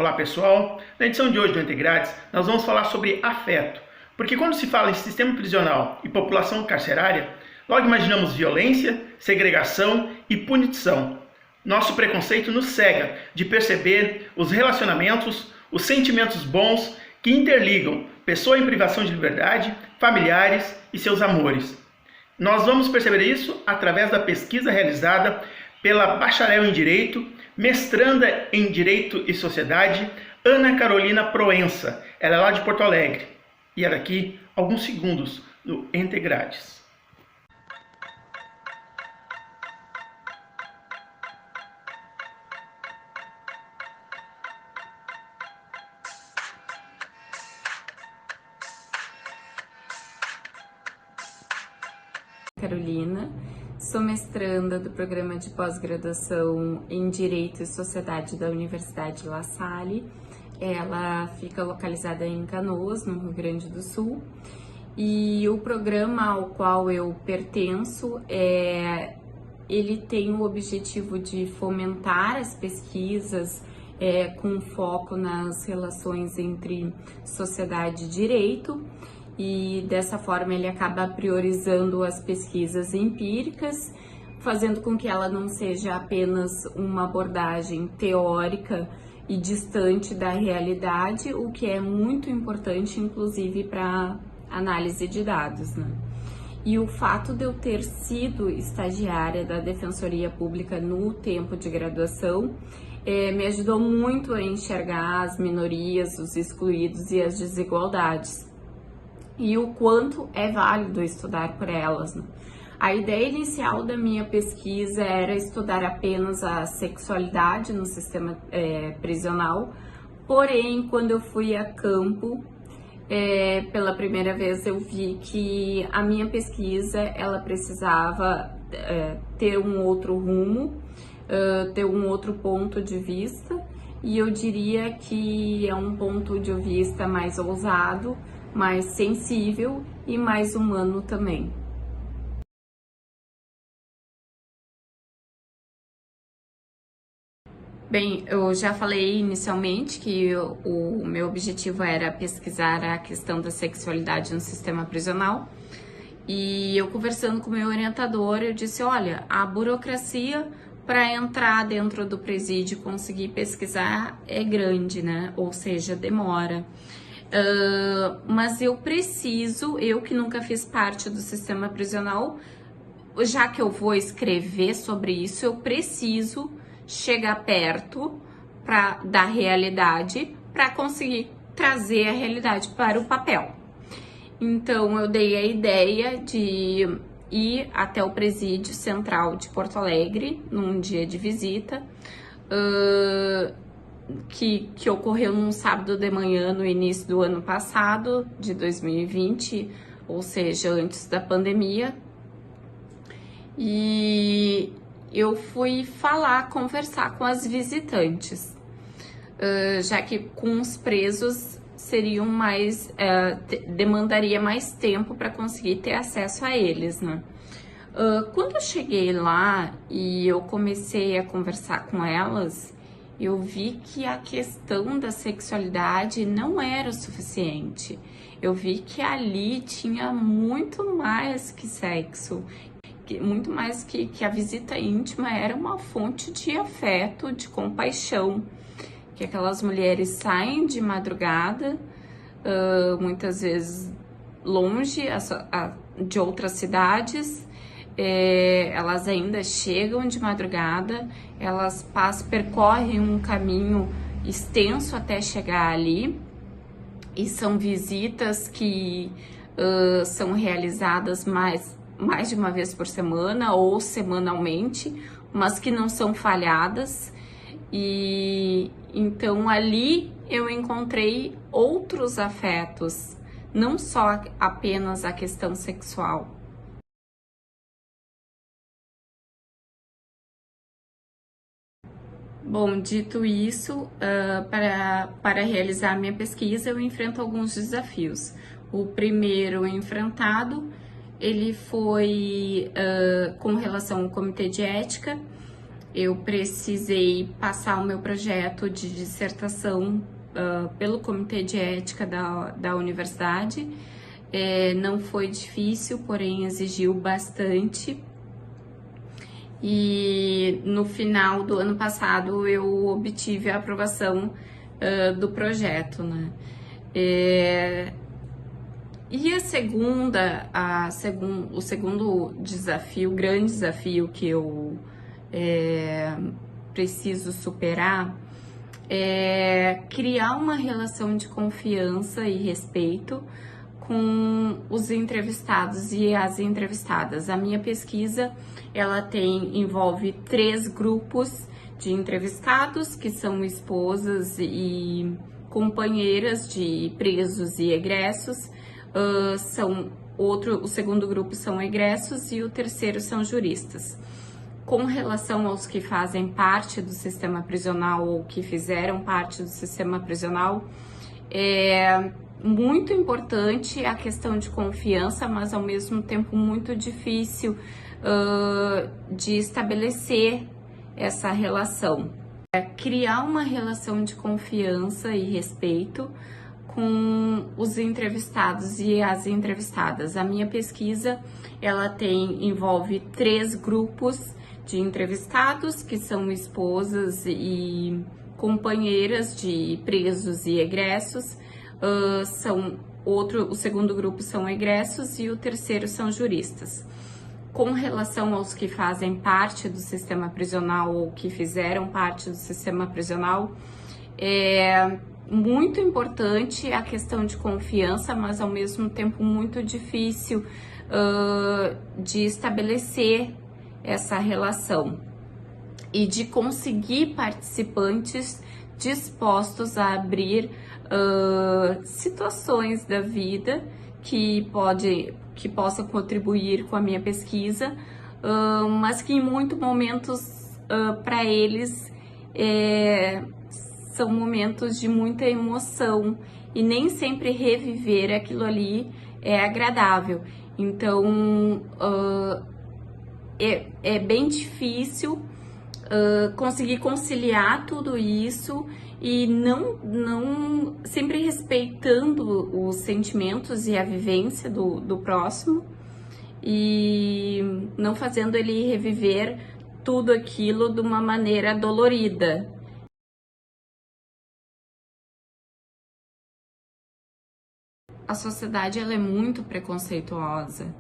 Olá pessoal, na edição de hoje do Entre Grades nós vamos falar sobre afeto, porque quando se fala em sistema prisional e população carcerária, logo imaginamos violência, segregação e punição. Nosso preconceito nos cega de perceber os relacionamentos, os sentimentos bons que interligam pessoa em privação de liberdade, familiares e seus amores. Nós vamos perceber isso através da pesquisa realizada pela bacharel em Direito, mestranda em Direito e Sociedade, Ana Carolina Proença. Ela é lá de Porto Alegre. E era aqui alguns segundos no Entre Grades. Carolina, sou mestranda do programa de pós-graduação em Direito e Sociedade da Universidade La Salle. Ela fica localizada em Canoas, no Rio Grande do Sul, e o programa ao qual eu pertenço ele tem o objetivo de fomentar as pesquisas com foco nas relações entre sociedade e direito. E dessa forma ele acaba priorizando as pesquisas empíricas, fazendo com que ela não seja apenas uma abordagem teórica e distante da realidade, o que é muito importante, inclusive, para análise de dados, né? E o fato de eu ter sido estagiária da Defensoria Pública no tempo de graduação me ajudou muito a enxergar as minorias, os excluídos e as desigualdades. E o quanto é válido estudar por elas, né? A ideia inicial da minha pesquisa era estudar apenas a sexualidade no sistema prisional, porém, quando eu fui a campo, pela primeira vez eu vi que a minha pesquisa ela precisava ter um outro rumo, ter um outro ponto de vista, e eu diria que é um ponto de vista mais ousado, mais sensível e mais humano também. Bem, eu já falei inicialmente que o meu objetivo era pesquisar a questão da sexualidade no sistema prisional, e eu conversando com o meu orientador, eu disse, olha, a burocracia para entrar dentro do presídio e conseguir pesquisar é grande, né? Ou seja, demora. Mas eu que nunca fiz parte do sistema prisional, já que eu vou escrever sobre isso, eu preciso chegar perto da realidade para conseguir trazer a realidade para o papel. Então eu dei a ideia de ir até o Presídio Central de Porto Alegre num dia de visita, que ocorreu num sábado de manhã no início do ano passado, de 2020, ou seja, antes da pandemia. E eu fui conversar com as visitantes, já que com os presos demandaria mais tempo para conseguir ter acesso a eles, né? Quando eu cheguei lá e eu comecei a conversar com elas, eu vi que a questão da sexualidade não era o suficiente. Eu vi que ali tinha muito mais que sexo, muito mais que a visita íntima era uma fonte de afeto, de compaixão, que aquelas mulheres saem de madrugada, muitas vezes longe de outras cidades, elas ainda chegam de madrugada, elas percorrem um caminho extenso até chegar ali, e são visitas que são realizadas mais de uma vez por semana ou semanalmente, mas que não são falhadas. E então ali eu encontrei outros afetos, não só apenas a questão sexual. Bom, dito isso, para realizar a minha pesquisa eu enfrento alguns desafios. O primeiro enfrentado, ele foi com relação ao comitê de ética. eu precisei passar o meu projeto de dissertação pelo Comitê de Ética da universidade. Não foi difícil, porém exigiu bastante. E no final do ano passado eu obtive a aprovação do projeto, né? E o segundo desafio, grande desafio que eu preciso superar é criar uma relação de confiança e respeito com os entrevistados e as entrevistadas. A minha pesquisa, ela envolve 3 grupos de entrevistados, que são esposas e companheiras de presos e egressos. O segundo grupo são egressos e o terceiro são juristas. Com relação aos que fazem parte do sistema prisional ou que fizeram parte do sistema prisional, é muito importante a questão de confiança, mas ao mesmo tempo muito difícil de estabelecer essa relação. Criar uma relação de confiança e respeito com os entrevistados e as entrevistadas. A minha pesquisa, ela envolve 3 grupos de entrevistados, que são esposas e companheiras de presos e egressos. O segundo grupo são egressos e o terceiro são juristas. Com relação aos que fazem parte do sistema prisional ou que fizeram parte do sistema prisional, é muito importante a questão de confiança, mas ao mesmo tempo muito difícil de estabelecer essa relação e de conseguir participantes dispostos a abrir situações da vida que possam contribuir com a minha pesquisa, mas que em muitos momentos para eles são momentos de muita emoção e nem sempre reviver aquilo ali é agradável. Então é bem difícil conseguir conciliar tudo isso e não sempre respeitando os sentimentos e a vivência do próximo e não fazendo ele reviver tudo aquilo de uma maneira dolorida. A sociedade, ela é muito preconceituosa,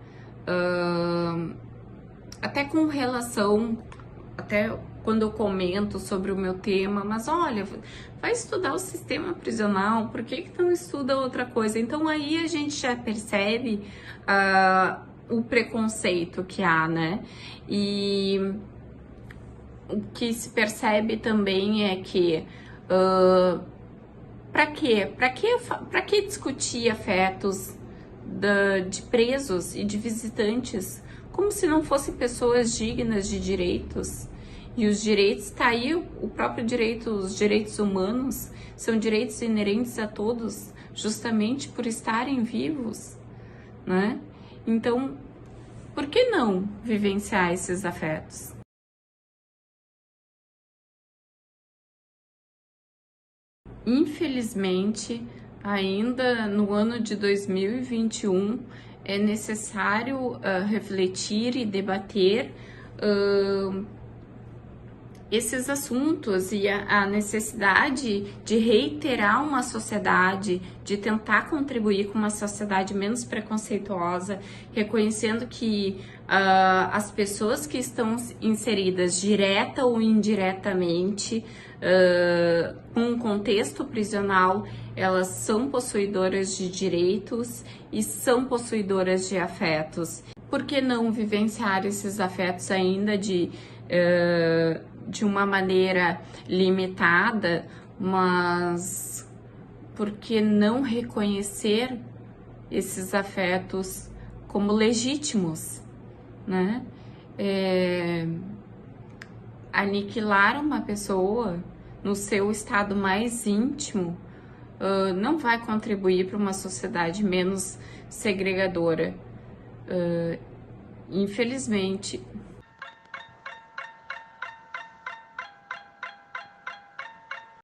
até com relação, até quando eu comento sobre o meu tema, mas olha, vai estudar o sistema prisional, por que não estuda outra coisa? Então aí a gente já percebe o preconceito que há, né? E o que se percebe também é que para que discutir afetos de presos e de visitantes como se não fossem pessoas dignas de direitos? E os direitos, tá aí o próprio direito, os direitos humanos são direitos inerentes a todos, justamente por estarem vivos, né? Então, por que não vivenciar esses afetos? Infelizmente, ainda no ano de 2021, é necessário refletir e debater esses assuntos e a necessidade de reiterar uma sociedade, de tentar contribuir com uma sociedade menos preconceituosa, reconhecendo que as pessoas que estão inseridas direta ou indiretamente com o contexto prisional, elas são possuidoras de direitos e são possuidoras de afetos. Por que não vivenciar esses afetos ainda de uma maneira limitada, mas por que não reconhecer esses afetos como legítimos, né? Aniquilar uma pessoa no seu estado mais íntimo não vai contribuir para uma sociedade menos segregadora. Infelizmente,